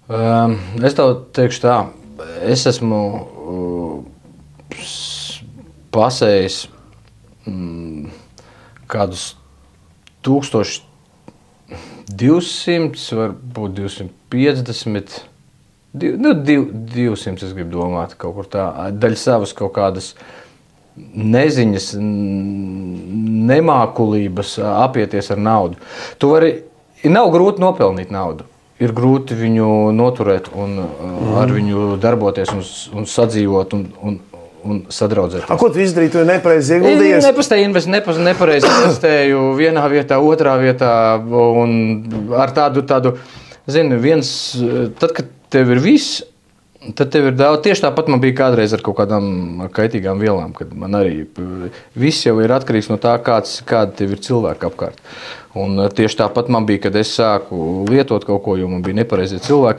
Es tev teikšu tā, es esmu pasējis kādus 1200, varbūt 250, 200 es gribu domāt, kaut kur tā, daļa savas kaut kādas neziņas, nemākulības apieties ar naudu. Nav grūti nopelnīt naudu. Ir grūti viņu noturēt un ar viņu darboties un sadzīvot un sadraudzēties. Ko tu izdarīji? Tu nepareizi ieguldījies? Nepareizi investēju vienā vietā, otrā vietā un ar tādu, zini, tad, kad tev ir viss, tad tev ir daudz. Tieši tāpat man bija kādreiz ar kaut kādām kaitīgām vielām, kad man arī viss jau ir atkarīgs no tā, kāda tev ir cilvēki apkārt. Un tieši tāpat man bija, kad es sāku lietot kaut ko, jo man bija nepareizie cilvēki